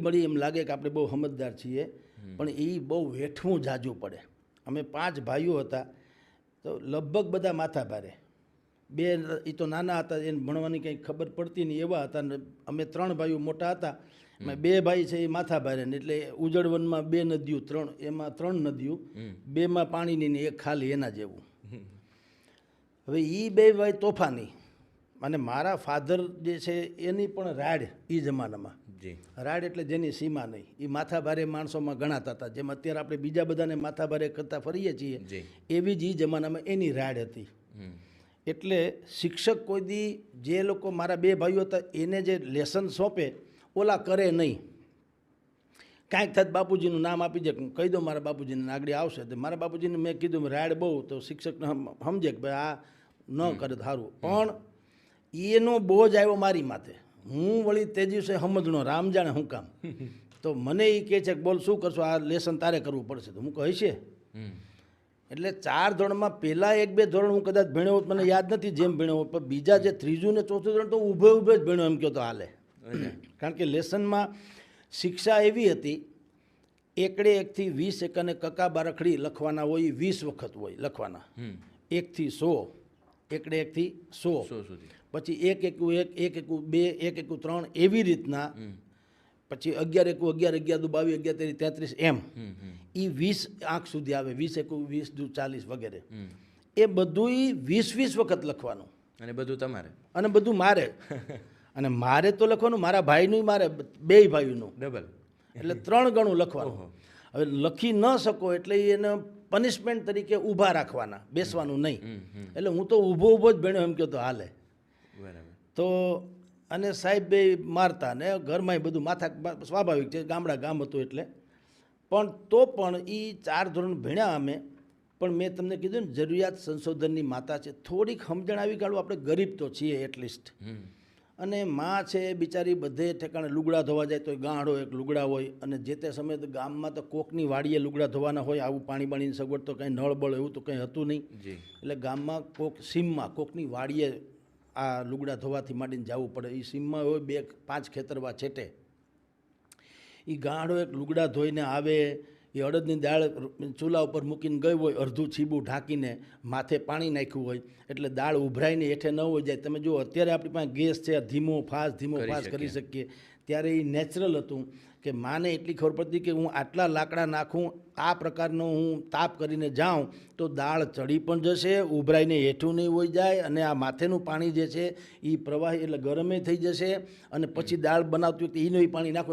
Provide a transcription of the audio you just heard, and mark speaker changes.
Speaker 1: મળી એમ લાગે કે આપણે બહુ સમજદાર છીએ, પણ એ બહુ વેઠવું જાજુ પડે. અમે 5 ભાઈઓ હતા, તો લગભગ બધા માથા ભારે. 2 એ તો નાના હતા, એને ભણવાની કંઈ ખબર પડતી નહીં એવા હતા, ને અમે 3 ભાઈઓ મોટા હતા. એમાં 2 ભાઈ છે એ માથા ભારે ને, એટલે ઉજળવનમાં 2 નદીઓ, એમાં 3 નદીઓ, 2માં પાણીની ને 1 ખાલી, એના જેવું. હવે એ 2 ભાઈ તોફાની, અને મારા ફાધર જે છે એની પણ રાડ એ જમાનામાં. રાડ એટલે જેની સીમા નહીં, એ માથાભારે માણસોમાં ગણાતા હતા. જેમ અત્યારે આપણે બીજા બધાને માથાભારે કરતા ફરીએ છીએ, એવી જ એ જમાનામાં એની રાડ હતી. એટલે શિક્ષક કોઈ દી, જે લોકો મારા 2 ભાઈઓ હતા એને જે લેસન સોંપે ઓલા કરે નહીં. કાંઈક થાય બાપુજીનું નામ આપી દે, કહી દો મારા બાપુજીને આગળ આવશે. તો મારા બાપુજીને મેં કીધું રાડ બહુ, તો શિક્ષકને સમજે કે ભાઈ આ ન કરે સારું. પણ એનો બોજ આવ્યો મારી માથે. હું વળી તે દિવસે સમજણો, રામ જાણે હું કામ. તો મને એ કહે છે કે બોલ શું કરશો, આ લેસન તારે કરવું પડશે. તો હું કહીશ એટલે 4 ધોરણમાં પહેલાં 1-2 ધોરણ હું કદાચ ભણ્યો, મને યાદ નથી જેમ ભણ્યો, પણ બીજા જે 3જું ને 4થું ધોરણ તો ઊભે જ ભણ્યો એમ કહો તો હાલે. કારણ કે લેસનમાં શિક્ષા એવી હતી, 1 થી 20 અને કકા બારખડી લખવાના હોય, 20 વખત હોય લખવાના, 1 થી 100, 1 થી 100 સુધી, પછી 1 એકુ 1, 1 એકુ 2, 1 એકુ 3, એવી રીતના. પછી 11 એકુ 11, 11 દુ 22, 11 તેરી 33, એમ એ 20 આંક સુધી આવે. 20 એકુ 20 દુ 40 વગેરે. એ બધું 20 વખત લખવાનું,
Speaker 2: અને બધું તમારે,
Speaker 1: અને બધું મારે. અને મારે તો લખવાનું, મારા ભાઈનું મારે, 2 ભાઈઓનું ડબલ, એટલે 3 ગણું લખવાનું. હવે લખી ન શકો એટલે એને પનિશમેન્ટ તરીકે ઊભા રાખવાના, બેસવાનું નહીં. એટલે હું તો ઊભો જ ભણ્યો એમ કહો તો હાલે. તો અને સાહેબ 2 મારતા ને ઘરમાં બધું માથા, સ્વાભાવિક છે, ગામ હતું એટલે. પણ તો પણ એ 4 ધોરણ ભણ્યા અમે. પણ મેં તમને કીધું ને, જરૂરિયાત સંશોધનની માતા છે, થોડીક સમજણ આવી કાઢું, આપણે ગરીબ તો છીએ એટલીસ્ટ. અને માં છે બિચારી બધે ઠેકાણે લુગડા ધોવા જાય તો ગાંડો એક લુગડા હોય, અને જે તે સમયે તો ગામમાં તો કોકની વાડીએ લુગડા ધોવાના હોય, આવું પાણી બાણીની સગવડ તો કંઈ નળ બળ એવું તો કંઈ હતું નહીં. એટલે ગામમાં કોક સીમમાં કોકની વાડીએ આ લુગડા ધોવાથી માંડીને જવું પડે. એ સીમમાં હોય 2-5 ખેતરવા છેટે. એ ગાંડો એક લુગડા ધોઈને આવે, એ અડદની દાળ ચૂલા ઉપર મૂકીને ગઈ હોય, અડધું છીબું ઢાંકીને, માથે પાણી નાખ્યું હોય, એટલે દાળ ઉભરાઈને હેઠે ન હોય જાય. તમે જો અત્યારે આપણી પાસે ગેસ છે, ધીમો ફાસ્ટ કરી શકીએ. ત્યારે એ નેચરલ હતું કે માને એટલી ખબર પડતી કે હું આટલા લાકડા નાખું, આ પ્રકારનો હું તાપ કરીને જાઉં તો દાળ ચડી પણ જશે, ઉભરાઈને હેઠું નહીં હોઈ જાય, અને આ માથેનું પાણી જે છે એ પ્રવાહી એટલે ગરમે થઈ જશે, અને પછી દાળ બનાવતી વખતે એનું પાણી નાખો.